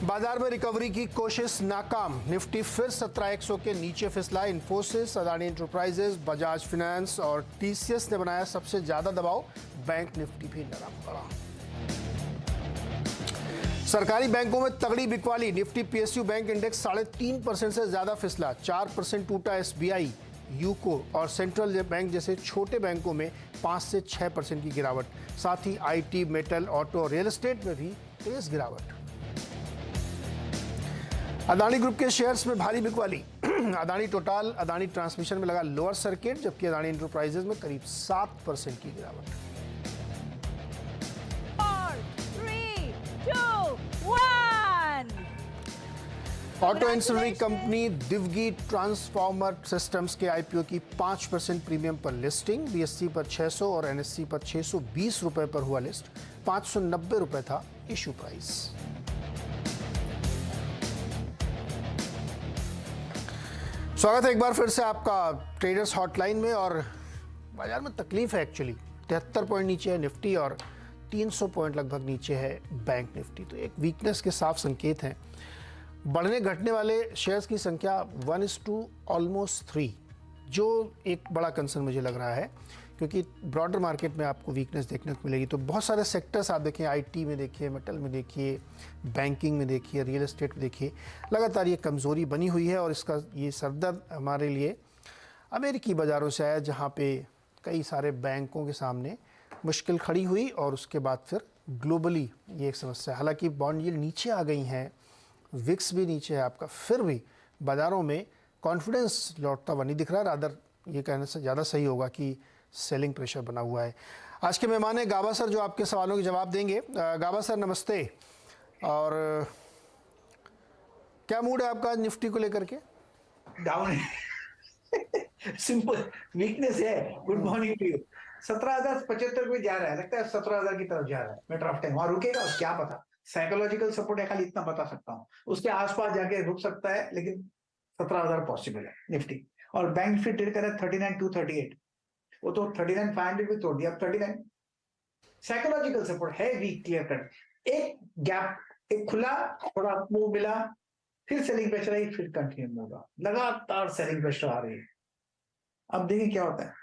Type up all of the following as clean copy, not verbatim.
बाजार में रिकवरी की कोशिश नाकाम, निफ्टी फिर 17,100 के नीचे फिसला। इन्फोसिस, अदानी एंटरप्राइजेज, बजाज फाइनेंस और टीसीएस ने बनाया सबसे ज्यादा दबाव। बैंक निफ्टी भी नरम पड़ा। सरकारी बैंकों में तगड़ी बिकवाली, निफ्टी पीएसयू बैंक इंडेक्स 3.5% से ज्यादा फिसला। 4% टूटा एसबीआई, यूको और सेंट्रल बैंक जैसे छोटे बैंकों में 5 से 6% की गिरावट। साथ ही IT, metal, auto, real estate में भी तेज गिरावट। अदानी ग्रुप के शेयर्स में भारी बिकवाली। अदानी टोटल, अदानी ट्रांसमिशन में लगा लोअर सर्किट, जबकि अदानी एंटरप्राइजेज में करीब 7% की गिरावट। 4, 3, 2, 1। Auto ancillary company Divgi transformer systems के आईपीओ की 5% प्रीमियम पर लिस्टिंग। बीएससी पर 600 और एनएससी पर 620 रुपए पर हुआ लिस्ट। 590 रुपए था इशू प्राइस। स्वागत है एक बार फिर से आपका ट्रेडर्स हॉटलाइन में। और बाजार में तकलीफ है एक्चुअली। 73 पॉइंट नीचे है निफ्टी और 300 पॉइंट लगभग नीचे है बैंक निफ्टी। तो एक वीकनेस के साफ संकेत हैं। बढ़ने घटने वाले शेयर्स की संख्या 1:3, जो एक बड़ा कंसर्न मुझे लग रहा है, क्योंकि ब्रॉडर मार्केट में आपको वीकनेस देखने को मिलेगी। तो बहुत सारे सेक्टर्स आप देखें, आईटी में देखिए, मेटल में देखिए, बैंकिंग में देखिए, रियल एस्टेट में देखिए, लगातार ये कमज़ोरी बनी हुई है। और इसका ये सरदर्द हमारे लिए अमेरिकी बाज़ारों से आया, जहाँ पे कई सारे बैंकों के सामने मुश्किल खड़ी हुई और उसके बाद फिर ग्लोबली ये एक समस्या। हालांकि बॉन्ड यील्ड नीचे आ गई हैं, विक्स भी नीचे है आपका, फिर भी बाज़ारों में कॉन्फिडेंस लौटता हुआ नहीं दिख रहा। रादर ये कहने से ज़्यादा सही होगा कि सेलिंग प्रेशर बना हुआ है। आज के मेहमान हैं गाबा सर, जो आपके सवालों के जवाब देंगे। गाबा सर नमस्ते। और क्या मूड है आपका आज निफ्टी को लेकर के? डाउन है। सिंपल वीकनेस है। Good morning to you. 17,075 पे जा रहा है, लगता है 17,000 की तरफ जा रहा है। मैटर ऑफ टाइम, वहां रुकेगा क्या पता। साइकोलॉजिकल सपोर्ट है, खाली इतना बता सकता हूँ। उसके आसपास जाके रुक सकता है, लेकिन 17,000 पॉसिबल है निफ्टी। और बैंक निफ्टी ट्रेड कर रहा है 39,238। वो तो 39,500 भी तोड़ दिया, अब 39। साइकोलॉजिकल सपोर्ट है वीक, क्लियर कट। एक गैप, एक खुला, थोड़ा मूव मिला, फिर सेलिंग प्रेशर आई, फिर कंटिन्यू होगा। लगातार सेलिंग प्रेशर आ रही है। अब देखिए क्या होता है।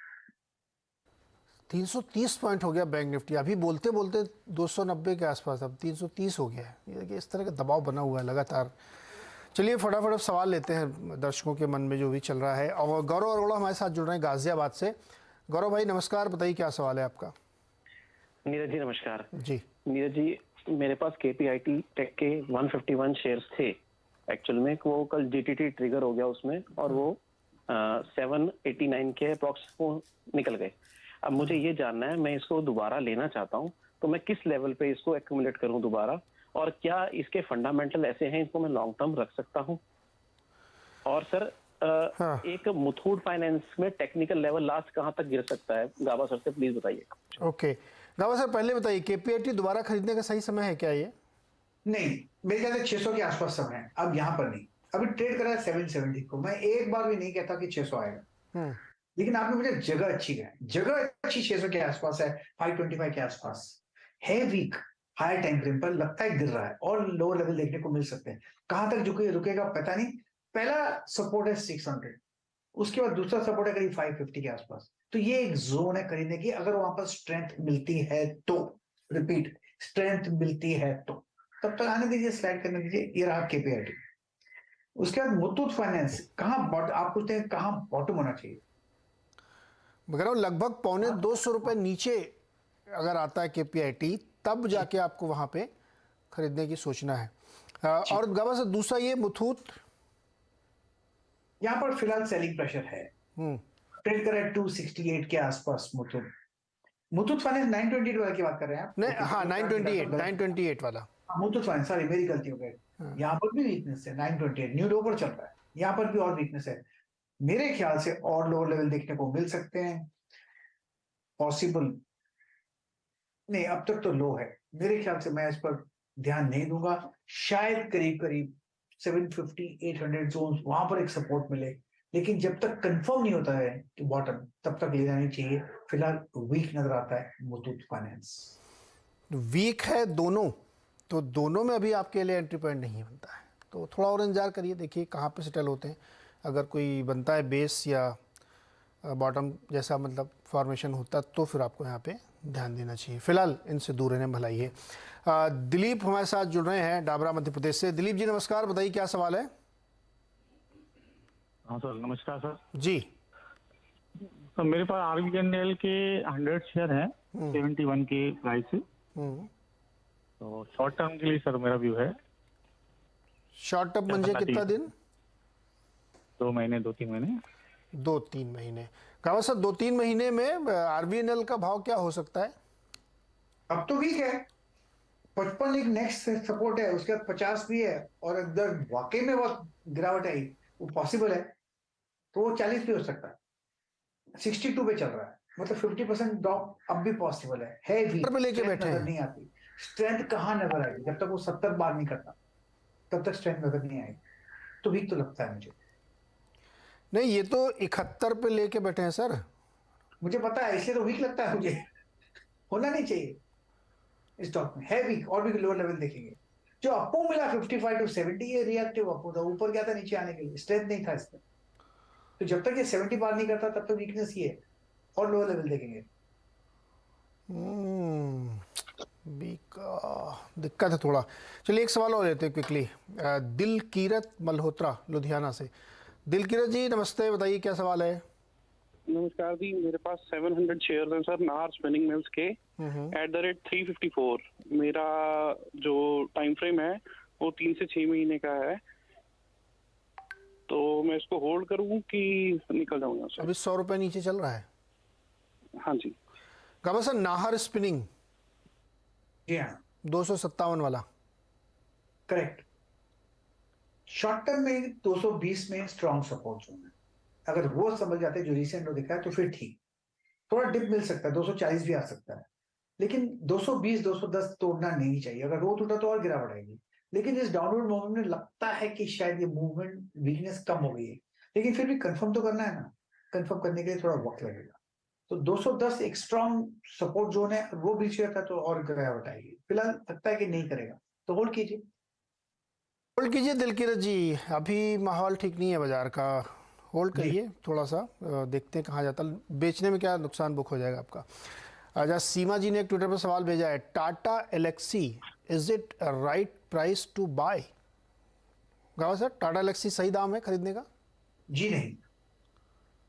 330 पॉइंट हो गया बैंक निफ्टी, अभी बोलते बोलते 290 के आसपास, अब 330 हो गया है। ये देखिए इस तरह का दबाव बना हुआ है लगातार। चलिए फटाफट अब सवाल लेते हैं दर्शकों के मन में जो भी चल रहा है। और गौरव अरोड़ा हमारे साथ जुड़ रहे हैं गाजियाबाद से। गौरव भाई नमस्कार, बताइए क्या सवाल है आपका? नीरज जी नमस्कार। जी नीरज जी, मेरे पास केपीआईटी टेक के 151 शेयर्स थे एक्चुअल में। वो कल जीटीटी ट्रिगर हो गया उसमें, और वो 789 के अप्रॉक्स वो निकल गए। अब मुझे ये जानना है, मैं इसको दोबारा लेना चाहता हूँ, तो मैं किस लेवल पे इसको एक्यूमुलेट करूँ दोबारा, और क्या इसके फंडामेंटल ऐसे हैं इनको मैं लॉन्ग टर्म रख सकता हूँ? और सर हाँ। एक मुथूट फाइनेंस में टेक्निकल लेवल लास्ट कहाँ तक गिर सकता है? गाबा सर से प्लीज बताइए। ओके गाबा सर, पहले बताइए केपीआईटी दोबारा खरीदने का सही समय है क्या ये? नहीं, मेरे ख्याल से 600 के आसपास समय है। अब यहाँ पर नहीं, अभी ट्रेड कर रहा है 770 को। मैं एक बार भी नहीं कहता कि 600 आएगा, लेकिन आपने मुझे जगह अच्छी है, जगह अच्छी 600 के आसपास है, 525 के आसपास है। वीक हायर टाइम फ्रेम पर लगता है गिर रहा है, और लोअर लेवल देखने को मिल सकते हैं। कहां तक रुकेगा पता नहीं। पहला सपोर्ट है 600, उसके बाद दूसरा सपोर्ट है करीब 550 के आसपास। तो ये एक जोन है खरीदने की, अगर वहां पर स्ट्रेंथ मिलती है तो। रिपीट, स्ट्रेंथ मिलती है तो। तब तक आने दीजिए, स्लाइड करने दीजिए। ये रहा केपीआईटी। उसके बाद मुथूट फाइनेंस, कहां आप पूछते हैं कहां बॉटम होना चाहिए? मगर लगभग 250 रुपए नीचे अगर आता है केपीआईटी, तब जाके आपको वहां पे खरीदने की सोचना है। और गाबा सर दूसरा ये मुथूट, यहां पर फिलहाल सेलिंग प्रेशर है। ट्रेड कर रहा है 268 के आसपास मुथूट। मुथूट फाइनेंस 928 वाला की बात कर रहे हैं आप? नहीं हाँ 928 वाला। मुथूट फाइनेंस, सॉरी मेरी गलती हो गई। यहाँ पर भी वीकनेस है, 928 न्यू लो पर चल रहा है। यहाँ पर भी और वीकनेस है। मेरे ख्याल से और लोअर लेवल देखने को मिल सकते हैं, पॉसिबल नहीं। अब तक तो लो है, मेरे ख्याल से मैं इस पर ध्यान नहीं दूंगा। शायद करीब करीब 750 800 जोन वहां पर एक सपोर्ट मिले, लेकिन जब तक कंफर्म नहीं होता है कि बॉटम, तब तक लेना नहीं चाहिए। फिलहाल वीक नजर आता है मुथूट फाइनेंस। वीक है दोनों, तो दोनों में अभी आपके लिए एंट्री पॉइंट नहीं बनता है, तो थोड़ा और इंतजार करिए, देखिए कहाँ पे सेटल होते हैं। अगर कोई बनता है बेस या बॉटम जैसा मतलब फॉर्मेशन होता तो फिर आपको यहाँ पे ध्यान देना चाहिए। फिलहाल इनसे दूर रहने भलाई है। दिलीप हमारे साथ जुड़ रहे हैं डाबरा मध्य प्रदेश से। दिलीप जी नमस्कार, बताइए क्या सवाल है। हाँ सर, नमस्कार सर। जी तो मेरे पास आरबीएनएल के 100 शेयर हैं 71 के प्राइस से। तो शॉर्ट टर्म के लिए सर मेरा व्यू है। शॉर्ट टर्म म्हणजे कितना दिन? 2 महीने 2-3 महीने। 2-3 महीने। कहा सर 2-3 महीने में आरबीएनएल का भाव क्या हो सकता है? अब तो वीक है, 55 एक नेक्स्ट सपोर्ट है, उसके बाद 50 भी है, और अगर वाकई में बहुत गिरावट आई वो पॉसिबल है तो वो 40 भी हो सकता है। 62 पे चल रहा है, मतलब 50% ड्रॉप अब भी पॉसिबल है वीक। पे लेके बैठे नजर हैं। नहीं आती, स्ट्रेंथ कहाँ नजर आएगी? जब तक वो 70 बार नहीं करता तब तक स्ट्रेंथ नजर नहीं आएगी, तो वीक तो लगता है मुझे। नहीं, ये तो 71 पे लेके बैठे हैं सर। मुझे पता है, इसलिए तो वीक लगता है मुझे। होना नहीं चाहिए इस स्टॉक में, है वीक। और भी लोअर लेवल देखेंगे। जो अपो मिला 55 to 70, ये रिएक्टिव अपो था, ऊपर गया था नीचे आने के लिए, स्ट्रेंथ नहीं था इसमें। तो जब तक ये 70 बार नहीं करता तब तक वीकनेस ही है, और लोअर लेवल देखेंगे। वीक दिक्कत है थोड़ा। चलिए एक सवाल और लेते हैं क्विकली। दिलकीरत मल्होत्रा लुधियाना से। दिलकीरत जी नमस्ते, बताइए क्या सवाल है। नमस्कार जी, मेरे पास 700 शेयर्स हैं सर नाहर स्पिनिंग मिल्स के एट द रेट 354। मेरा जो टाइम फ्रेम है वो 3 से 6 महीने का है, तो मैं इसको होल्ड करूं कि निकल जाऊंगा सर? अभी 100 रुपये नीचे चल रहा है। हाँ जी। कहा सर नाहर स्पिनिंग जी हाँ, 257 वाला। करेक्ट। शॉर्ट टर्म में 220 में स्ट्रॉन्ग सपोर्ट जोन है, अगर वो समझ जाते जो रिसेंट में दिखा है तो फिर ठीक। थोड़ा डिप मिल सकता है, 240 भी आ सकता है, लेकिन 220 210 तोड़ना नहीं चाहिए। अगर वो टूटा तो और गिरावट आएगी, लेकिन इस डाउनवर्ड मूवमेंट में लगता है कि शायद ये मूवमेंट वीकनेस कम हो गई है, लेकिन फिर भी कंफर्म तो करना है ना। कंफर्म करने के लिए थोड़ा वक्त लगेगा। तो 210 एक स्ट्रॉन्ग सपोर्ट जोन है, वो बीच में था तो और गिरावट आएगी। फिलहाल लगता है कि नहीं करेगा, तो होल्ड कीजिए। होल्ड कीजिए दिलकीरत जी, अभी माहौल ठीक नहीं है बाजार का, होल्ड करिए थोड़ा सा, देखते हैं कहाँ जाता है। बेचने में क्या नुकसान बुक हो जाएगा आपका। अच्छा, सीमा जी ने एक ट्विटर पर सवाल भेजा है, Tata Elxsi is it right price to buy? गावा सर टाटा एलेक्सी सही दाम है खरीदने का? जी नहीं,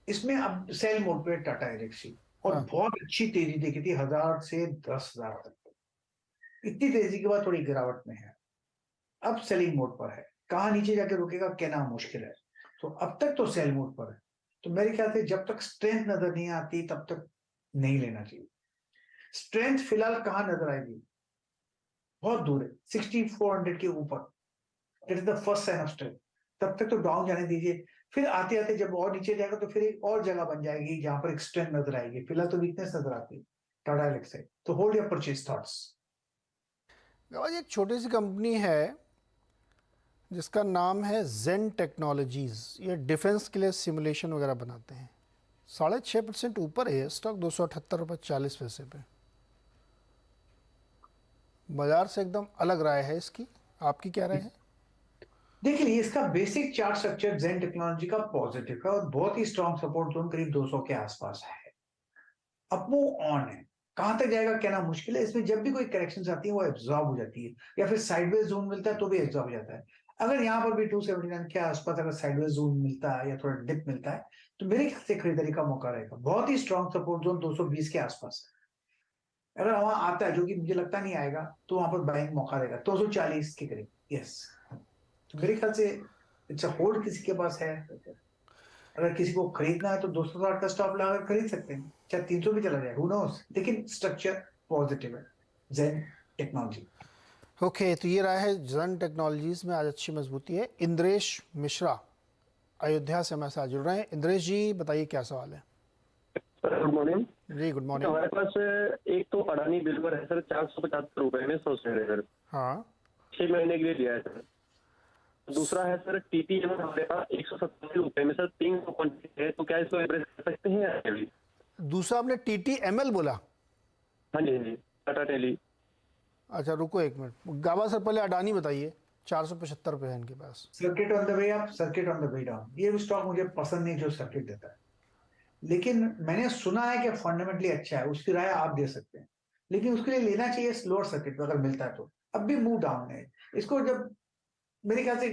इसमें अब सेल मोड पे टाटा एलेक्सी, और हाँ। बहुत अच्छी तेजी देखी थी 1000 से 10,000 तक। इतनी तेजी के बाद थोड़ी गिरावट में है, अब सेलिंग मोड पर है। कहाँ नीचे जाके रुकेगा कहना मुश्किल है, तो अब तक तो सेल मोड पर है। तो मेरे ख्याल से जब तक स्ट्रेंथ नजर नहीं आती तब तक नहीं लेना चाहिए। स्ट्रेंथ फिलहाल कहाँ नजर आएगी? बहुत दूर है, 6400 के ऊपर। That is the first sign of strength. तब तक तो डाउन जाने दीजिए, फिर आते आते जब और नीचे जाएगा तो फिर एक और जगह बन जाएगी जहां पर एक स्ट्रेंथ नजर आएगी। फिलहाल तो वीकनेस नजर आती है टाटा एलेक्सी, तो होल्ड योर परचेज थॉट्स। गावा जी एक छोटी सी कंपनी है जिसका नाम है जेन टेक्नोलॉजीज, ये डिफेंस के लिए सिमुलेशन वगैरह बनाते हैं। 6.5% ऊपर है स्टॉक, 278.40 रुपये पे। बाजार से एकदम अलग राय है इसकी, आपकी क्या राय है? देखिए, इसका बेसिक चार्ट स्ट्रक्चर जेन टेक्नोलॉजी का पॉजिटिव है, और बहुत ही स्ट्रॉन्ग सपोर्ट जोन करीब 200 के आसपास है। अब वो ऑन है, कहां तक जाएगा कहना मुश्किल है। इसमें जब भी कोई करेक्शन आती है वो एब्जॉर्ब हो जाती है, या फिर साइडवेज जोन मिलता है तो भी एब्जॉर्ब हो जाता है। अगर यहाँ पर भी 279 के आसपास अगर साइडवेज जोन मिलता है या थोड़ा डिप मिलता है तो मेरे ख्याल से खरीदारी का मौका रहेगा। बहुत ही स्ट्रॉन्ग सपोर्ट जोन 220 के आसपास है। अगर वहां आता है, जो कि मुझे लगता नहीं आएगा, तो वहां पर बाइंग मौका रहेगा 240 के करीब। यस, तो मेरे ख्याल से इट्स अ होल्ड किसी के पास है। अगर किसी को खरीदना है तो 260 का स्टॉप लगाकर खरीद सकते हैं, चाहे 300 भी चला जाए, हु नोस। लेकिन स्ट्रक्चर पॉजिटिव है जेन टेक्नोलॉजी। ओके, तो ये रहा है जेन टेक्नोलॉजीज में आज अच्छी मजबूती है। इंद्रेश मिश्रा अयोध्या से हमारे साथ जुड़ रहे हैं। इंद्रेश जी बताइए क्या सवाल है। सर गुड मॉर्निंग जी गुड मॉर्निंग। हमारे पास एक तो अडानी बिल्वर है सर, 475 रुपए में 100 शेयर है सर, हाँ 6 महीने के लिए लिया है सर। दूसरा है सर टीटीएम हमारे पास 187 रुपए में सर 300 क्वांटिटी है, तो क्या इसको एवरेज कर सकते हैं या अभी? दूसरा आपने TTML बोला? हाँ जी टाटा टेली। अच्छा रुको एक मिनट, गाबा सर पहले अडानी बताइए, 475 पे है इनके पास। Circuit on the way up, circuit on the way down, ये स्टॉक मुझे पसंद नहीं जो सर्किट देता है, लेकिन मैंने सुना है कि फंडामेंटली अच्छा है, उसकी राय आप दे सकते हैं, लेकिन उसके लिए लेना चाहिए स्लोअर सर्किट पे अगर मिलता है तो। अब भी मूव डाउन है, इसको जब मेरे ख्याल से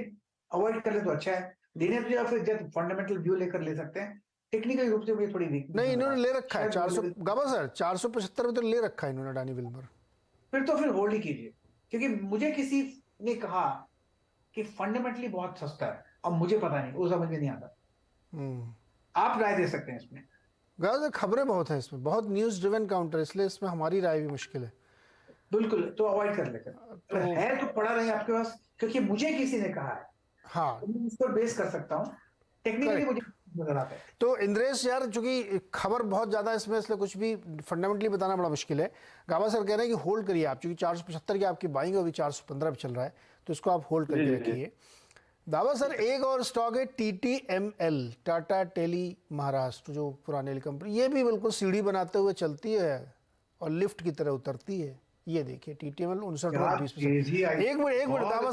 अवॉइड कर ले तो अच्छा है, लेने तो या फिर जब फंडामेंटल व्यू लेकर ले सकते हैं। टेक्निकल रूप से मुझे थोड़ी वीक नहीं इन्होंने ले रखा है 400, गाबा सर 475 में तो ले रखा है इन्होंने अडानी विल्मर। फिर होल्ड ही कीजिए, क्योंकि मुझे किसी ने कहा कि फंडामेंटली बहुत सस्ता है, अब मुझे पता नहीं, वो समझ में नहीं आता, आप राय दे सकते हैं इसमें। गाबा सर खबरें बहुत हैं इसमें, बहुत न्यूज ड्रिवन काउंटर, इसलिए इसमें हमारी राय भी मुश्किल है। बिल्कुल, तो अवॉइड कर लेकर, तो है तो पड़ा रहे आपके पास, क्योंकि मुझे किसी ने कहा है, हाँ तो मैं इस पर बेस कर सकता हूँ, टेक्निकली मुझे नजर आता है। तो इंद्रेश यार, चूंकि खबर बहुत ज्यादा है इसमें, इसलिए कुछ भी फंडामेंटली बताना बड़ा मुश्किल है। गाबा सर कह रहे हैं कि होल्ड करिए आप, चूंकि 475 की आपकी बाइंग है, अभी 415 पे चल रहा है, तो इसको आप होल्ड करके रखिए। दावा सर एक और स्टॉक है TTML, टाटा टेली महाराष्ट्र, जो पुराने कंपनी, ये भी बिल्कुल सीढ़ी बनाते हुए चलती है और लिफ्ट की तरह उतरती है। ये देखिए TTML 59.20%। एक मिनट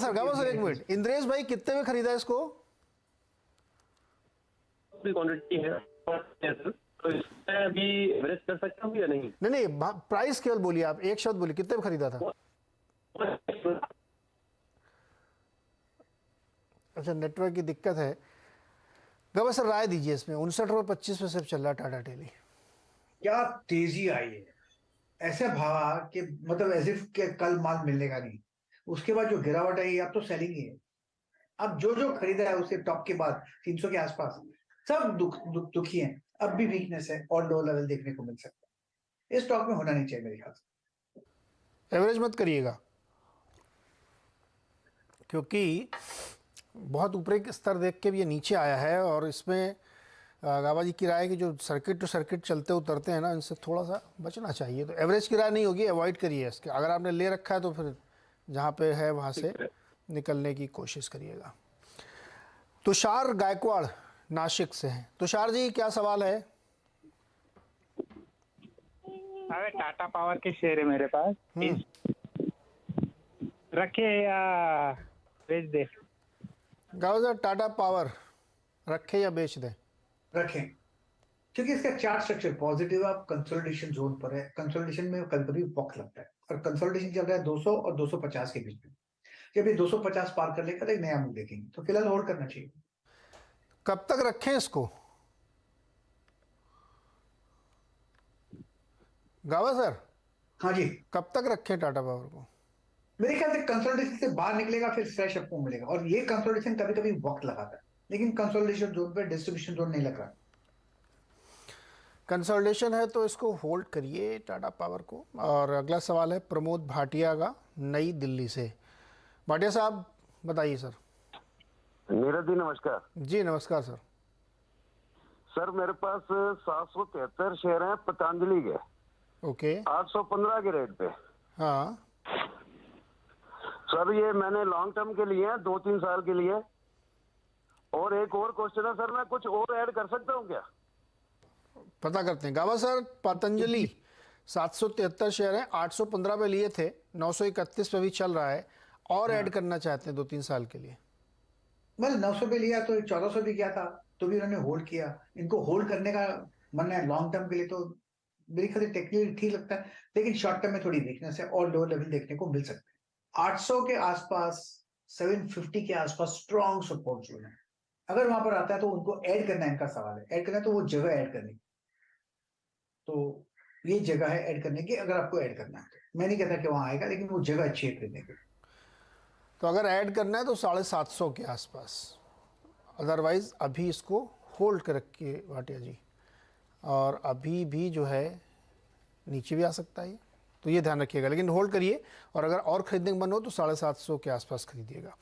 गावा सर एक मिनट, इंद्रेश भाई कितने में खरीदा इसको? क्वांटिटी है तो इसमें अभी एवरेज कर सकता हूँ या नहीं? नहीं प्राइस केवल बोलिए, आप एक शब्द बोलिए, कितने में खरीदा था? अच्छा नेटवर्क की दिक्कत है। गावा सर राय दीजिए इसमें, 59.25 में सिर्फ चल रहा टाटा टेली। क्या तेजी आई है, ऐसे भावा कि मतलब एज इफ के कल माल मिलने का नहीं, उसके बाद जो गिरावट आई अब तो सेलिंग ही है। अब जो खरीदा है उसे टॉप के बाद 300 के आसपास सब दुखी हैं, अब भी वीकनेस है और लो लेवल देखने को मिल सकता है। इस स्टॉक में होना नहीं चाहिए मेरे ख्याल से। एवरेज मत करिएगा, क्योंकि बहुत ऊपर एक स्तर देख के भी ये नीचे आया है, और इसमें गाबा जी की राय है कि जो सर्किट टू सर्किट चलते उतरते हैं ना, इनसे थोड़ा सा बचना चाहिए। तो एवरेज की राय नहीं होगी, अवॉइड करिए इसके। अगर आपने ले रखा है तो फिर जहाँ पे है वहाँ से निकलने की कोशिश करिएगा। तुषार गायकवाड़ नासिक से हैं। तुषार जी क्या सवाल है? अरे टाटा पावर के शेयर है मेरे पास, रखे या बेच दे? गावा सर टाटा पावर रखे या बेच दें? रखें, क्योंकि इसका चार्ट स्ट्रक्चर पॉजिटिव है, कंसोलिडेशन जोन पर है, कंसोलिडेशन में कभी कभी वक्त लगता है, और कंसोलिडेशन चल रहा है 200 और 250 के बीच में। जब ये 250 पार कर लेगा तो एक नया मूव देखेंगे, तो फिलहाल होल्ड करना चाहिए। कब तक रखें इसको गावा सर? हाँ जी, कब तक रखें टाटा पावर को? मेरे ख्याल से कंसोलिडेशन से बाहर निकलेगा, फिर फ्रेश अप मूव मिलेगा, और ये कंसोलिडेशन कभी कभी वक्त लगाता है, लेकिन कंसोलिडेशन जोन पे डिस्ट्रीब्यूशन जोन नहीं लग रहा। कंसोलिडेशन है तो इसको होल्ड करिए टाटा पावर को। और अगला सवाल है प्रमोद भाटिया का, नई दिल्ली से। भाटिया साहब बताइए सर। मेरा जी नमस्कार। जी नमस्कार सर। सर मेरे पास 773 शेयर हैं पतंजलि के, ओके 815 के रेट पे। हाँ सर ये मैंने लॉन्ग टर्म के लिए 2-3 साल के लिए। और एक और क्वेश्चन है सर, मैं कुछ और ऐड कर सकता हूँ क्या? पता करते हैं। गावा सर पतंजलि 773 शेयर हैं, 815 पे लिए थे, 931 पे भी चल रहा है, और ऐड करना चाहते हैं 2-3 साल के लिए। मतलब 900 पे लिया तो 1400 भी किया था, तो भी उन्होंने होल्ड किया। इनको होल्ड करने का मन है लॉन्ग टर्म के लिए, तो मेरे ख्याल से टेक्निकली ठीक लगता है, लेकिन शॉर्ट टर्म में थोड़ी वीकनेस है और लो लेवल देखने को मिल सकते हैं। 800 के आसपास, 750 के आसपास स्ट्रॉन्ग सपोर्ट जोन है। अगर वहां पर आता है तो उनको ऐड करना इनका सवाल है, ऐड करना तो वो जगह ऐड करनी, तो ये जगह है ऐड करने की। अगर आपको ऐड करना है तो मैं नहीं कहता कि वहां आएगा, लेकिन वो जगह अच्छी है खरीदने की। तो अगर ऐड करना है तो 750 के आसपास, अदरवाइज अभी इसको होल्ड कर रखिए भाटिया जी। और अभी भी जो है नीचे भी आ सकता है, तो ये ध्यान रखिएगा, लेकिन होल्ड करिए। और अगर और खरीदने का मन हो तो 750 के आसपास खरीदिएगा।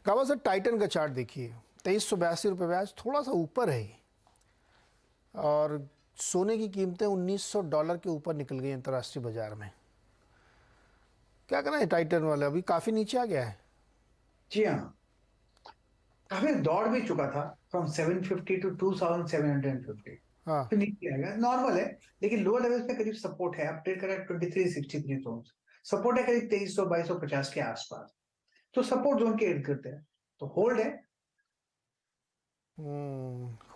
गावा सर टाइटन का चार्ट देखिए, 2382 रुपये ब्याज, थोड़ा सा ऊपर है, और सोने की कीमतें $1900 के ऊपर निकल गई अंतर्राष्ट्रीय बाजार में। क्या करना है टाइटन वाले, अभी काफ़ी नीचे आ गया है। जी हाँ, काफी दौड़ भी चुका था, फ्रॉम 750 टू 2750। हाँ फिर नीचे आएगा, नॉर्मल है, लेकिन लोअर लेवल्स पे करीब सपोर्ट है। आप ट्रेड कर रहे हैं 2363 जोन, सपोर्ट है करीब 2300-2250 के आसपास, तो सपोर्ट जोन के इर्द गिर्द है, तो होल्ड है।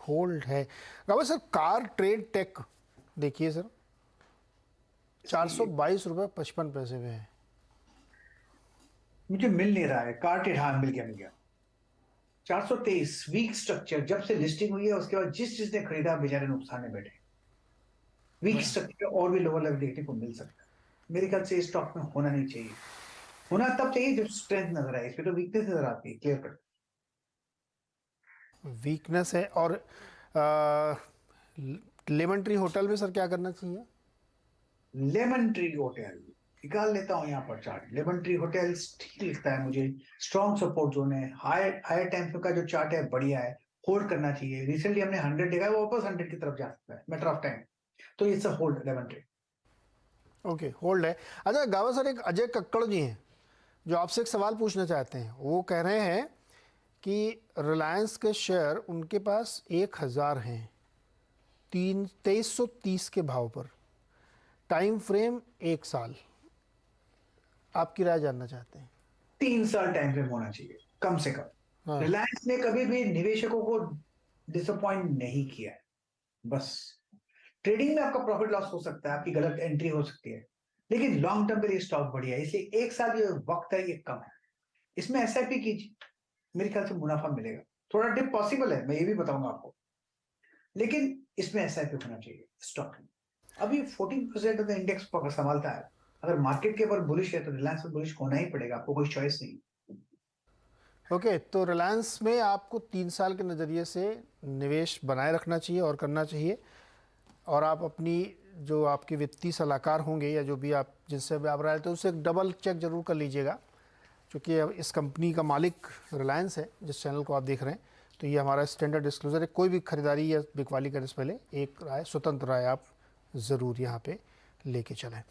होल्ड है। गावा सर कार ट्रेड टेक देखिए सर, 422 रुपये 55 पैसे में है। मुझे मिल नहीं रहा है कार ट्रेड, हाँ मिल गया 423 वीक स्ट्रक्चर। जब से लिस्टिंग हुई है उसके बाद जिसने खरीदा बेचारे नुकसान में बैठे। वीक स्ट्रक्चर और भी लोअर लेवल देखने को मिल सकता है। मेरे ख्याल से स्टॉक में होना नहीं चाहिए, होना तब चाहिए जब स्ट्रेंथ नजर आए। इसमें तो वीकनेस नजर आती है क्लियर कट, वीकनेस है। और लेमन ट्री होटल में सर क्या करना चाहिए? लेमन ट्री होटल निकाल लेता हूँ यहाँ पर चार्ट। लेमन ट्री होटल ठीक लगता है मुझे, स्ट्रॉन्ग सपोर्ट जोन है, हायर टाइम फ्रेम का जो चार्ट है बढ़िया है, होल्ड करना चाहिए। रिसेंटली हमने 100 देखा है, वो वापस 100 की तरफ जा सकता है, मैटर ऑफ टाइम। तो it's a hold lemon tree. Okay hold है। अच्छा गावा सर, एक अजय कक्कड़ जी हैं जो आपसे एक सवाल पूछना चाहते हैं। वो कह रहे हैं कि रिलायंस के शेयर उनके पास 1000 हैं 2330 के भाव पर, टाइम फ्रेम 1 साल। आपकी राय जानना चाहते हैं। 3 साल टाइम फ्रेम होना चाहिए कम से कम। हाँ। रिलायंस ने कभी भी निवेशकों को डिसअपॉइंट नहीं किया है। बस ट्रेडिंग में आपका प्रॉफिट लॉस हो सकता है, आपकी गलत एंट्री हो सकती है, लेकिन लॉन्ग टर्म के लिए स्टॉक बढ़िया है। इसलिए 1 साल जो वक्त है ये कम है। इसमें एसआईपी कीजिए, मेरे ख्याल से मुनाफा मिलेगा। थोड़ा डिप पॉसिबल है, मैं ये भी बताऊंगा आपको, लेकिन इसमें एसआईपी होना चाहिए स्टॉक में। अभी 14% ऑफ द इंडेक्स को संभालता है। अगर मार्केट के ऊपर बुलिश है तो रिलायंस में बुलिश होना ही पड़ेगा, आपको कोई चॉइस नहीं। ओके तो रिलायंस में आपको 3 साल के नज़रिए से निवेश बनाए रखना चाहिए और करना चाहिए। और आप अपनी जो आपके वित्तीय सलाहकार होंगे या जो भी आप जिनसे भी आप राय तो उससे एक डबल चेक जरूर कर लीजिएगा, क्योंकि इस कंपनी का मालिक रिलायंस है जिस चैनल को आप देख रहे हैं। तो ये हमारा स्टैंडर्ड डिस्क्लोजर है। कोई भी खरीदारी या बिकवाली करने से पहले एक राय, स्वतंत्र राय आप ज़रूर यहाँ पे लेके चलें।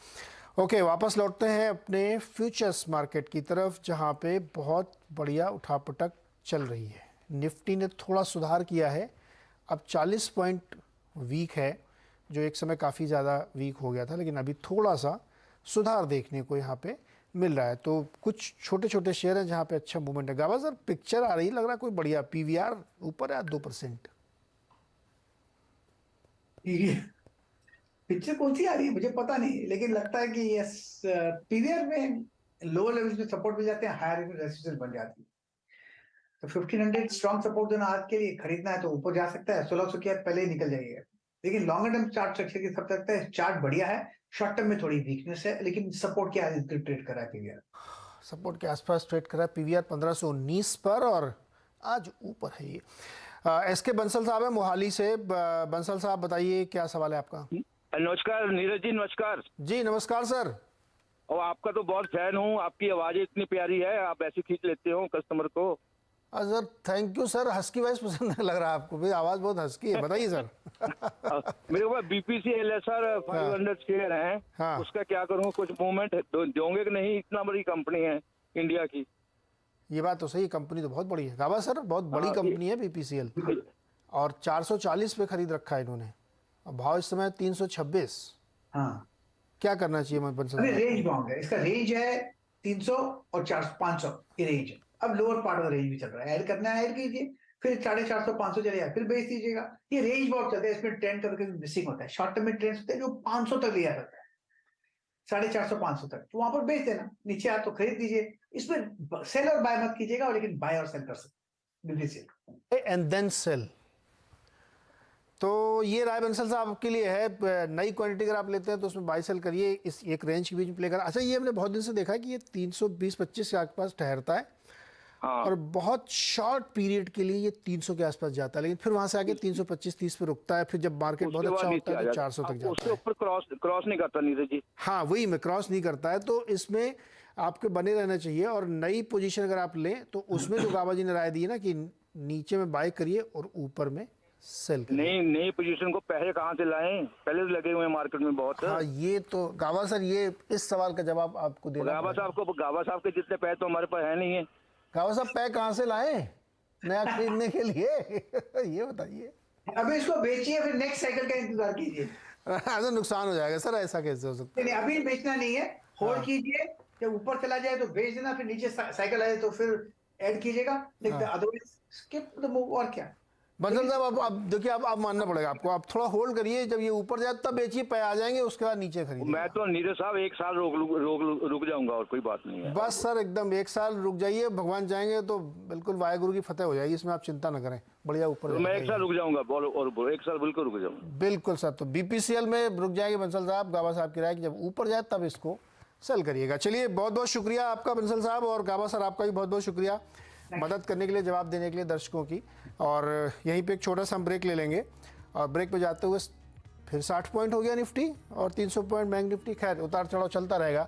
ओके वापस लौटते हैं अपने फ्यूचर्स मार्केट की तरफ, जहाँ पे बहुत बढ़िया उठापटक चल रही है। निफ्टी ने थोड़ा सुधार किया है, अब 40 पॉइंट वीक है, जो एक समय काफ़ी ज़्यादा वीक हो गया था, लेकिन अभी थोड़ा सा सुधार देखने को यहाँ पे मिल रहा है। तो कुछ छोटे छोटे शेयर हैं जहाँ पे अच्छा मूवमेंट है। गावा सर पिक्चर आ रही लग रहा है कोई बढ़िया, पीवीआर ऊपर है 2%। पिक्चर कौन सी आ रही है मुझे पता नहीं, लेकिन लगता है कि यस पीवीआर में लोअर लेवल्स में सपोर्ट मिल जाते हैं, हायर में रेजिस्टेंस बन जाती है। तो 1500 स्ट्रॉन्ग सपोर्ट देना आज के लिए, खरीदना है तो ऊपर जा सकता है, 1600 के पहले ही निकल जाइए। लेकिन लॉन्गर टर्म चार्ट स्ट्रक्चर के सब लगता है चार्ट बढ़िया है, शॉर्ट टर्म में थोड़ी वीकनेस है, लेकिन सपोर्ट के आस ट्रेड कर रहा है पीवीआर। सपोर्ट के आसपास ट्रेड कर रहा है पीवीआर 1519 पर, और आज ऊपर है ये। एसके बंसल साहब है मोहाली से। बंसल साहब बताइए क्या सवाल है आपका? नमस्कार नीरज जी, नमस्कार जी नमस्कार सर। और आपका तो बहुत फैन हूँ, आपकी आवाज़ इतनी प्यारी है, आप ऐसे खींच लेते हो कस्टमर को। Sir thank you sir, husky voice पसंद लग रहा है आपको भी, आवाज़ बहुत हस्की है। बताइए सर। मेरे पास बीपीसीएल है सर, 500 शेयर हैं। हाँ। उसका क्या करूँ, कुछ मूवमेंट दोगे कि नहीं? इतना बड़ी कंपनी है इंडिया की। ये बात तो सही, कंपनी तो बहुत बड़ी है गावा सर, बहुत बड़ी कंपनी है बीपीसीएल, और 440 पे खरीद रखा है इन्होंने, और भाव इस समय 326। हाँ क्या करना चाहिए मैं बंसल? अभी रेंज बाउंड है, इसका रेंज है 300 और 400 500 की रेंज है। अब लोअर पार्ट ऑफ रेंज भी चल रहा है, ऐड करना है ऐड कीजिए, फिर 450 500 चलेगा, फिर बेच दीजिएगा। ये रेंज बहुत चलता है, इसमें ट्रेंड कभी कभी मिसिंग होता है। शॉर्ट टर्म में ट्रेंड होते हैं जो 500 तक लिया जाता है, 450 500 तक, तो वहां पर बेच देना, नीचे आ तो खरीद लीजिए। इसमें सेल और बाय मत कीजिएगा, और लेकिन बाय और सेल कर सकते एंड देन सेल। तो ये राय बंसल साहब आपके लिए है। नई क्वांटिटी अगर आप लेते हैं तो उसमें बाय सेल करिए, इस एक रेंज के बीच में प्ले करा। अच्छा ये हमने बहुत दिन से देखा है कि ये 320-25 के आसपास ठहरता है, हाँ। और बहुत शॉर्ट पीरियड के लिए ये 300 के आसपास जाता है, लेकिन फिर वहां से आगे 325-30 पे रुकता है। फिर जब मार्केट बहुत अच्छा होता है तो 400 तक जाता उसके है। ऊपर क्रॉस नहीं करता नीरज जी। हाँ वही मैं क्रॉस नहीं करता है, तो इसमें आपके बने रहना चाहिए। और नई पोजीशन अगर आप लें तो उसमें जो गाबा जी ने राय दी है ना कि नीचे में बाय करिए और ऊपर में सेल करिए। नई पोजीशन को पैसे कहाँ से लाएं? पहले तो लगे हुए हैं मार्केट में बहुत। हाँ ये तो गावा सर, ये इस सवाल का जवाब आपको देना गावा साहब के जितने पैसे तो हमारे पास है नहीं है। गावा साहब पैक कहाँ से लाएं नया खरीदने के लिए? ये बताइए। अभी इसको बेचिए, फिर नेक्स्ट साइकिल का इंतजार कीजिए। ऐसा नुकसान हो जाएगा सर, ऐसा कैसे हो सकता है? नहीं अभी बेचना नहीं है, होल्ड कीजिए, जब ऊपर चला जाए तो बेच देना, फिर नीचे साइकिल आए तो फिर ऐड कीजिएगा, अदरवाइज स्किप द मूव। और क्या बंसल साहब, अब देखिए, अब मानना पड़ेगा आपको, आप थोड़ा होल्ड करिए, जब ये ऊपर जाए तब बेचिए, पे आ जाएंगे उसके बाद नीचे खरीदिए। मैं तो नीरज साहब 1 साल रुक जाऊंगा, और कोई बात नहीं है। बस सर, एकदम 1 साल रुक जाइए, भगवान चाहेंगे तो बिल्कुल वाहेगुरु की फतेह हो जाएगी, इसमें आप चिंता न करें, बढ़िया ऊपर तो मैं 1 साल रुक जाऊंगा, और 1 साल बिल्कुल रुक जाऊंगा। बिल्कुल सर। तो BPCL में रुक जाएंगे बंसल साहब, गाबा साहब की राय कि जब ऊपर जाए तब इसको सेल करिएगा। चलिए, बहुत बहुत शुक्रिया आपका बंसल साहब, और गाबा सर आपका भी बहुत बहुत शुक्रिया मदद करने के लिए, जवाब देने के लिए दर्शकों की। और यहीं पे एक छोटा सा हम ब्रेक ले लेंगे, और ब्रेक पे जाते हुए फिर 60 पॉइंट हो गया निफ्टी और 300 पॉइंट बैंक निफ्टी। खैर, उतार चढ़ाव चलता रहेगा।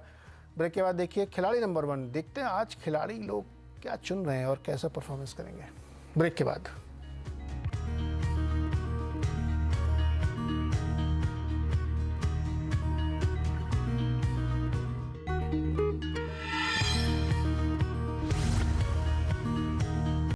ब्रेक के बाद देखिए खिलाड़ी नंबर 1, देखते हैं आज खिलाड़ी लोग क्या चुन रहे हैं और कैसा परफॉर्मेंस करेंगे। ब्रेक के बाद।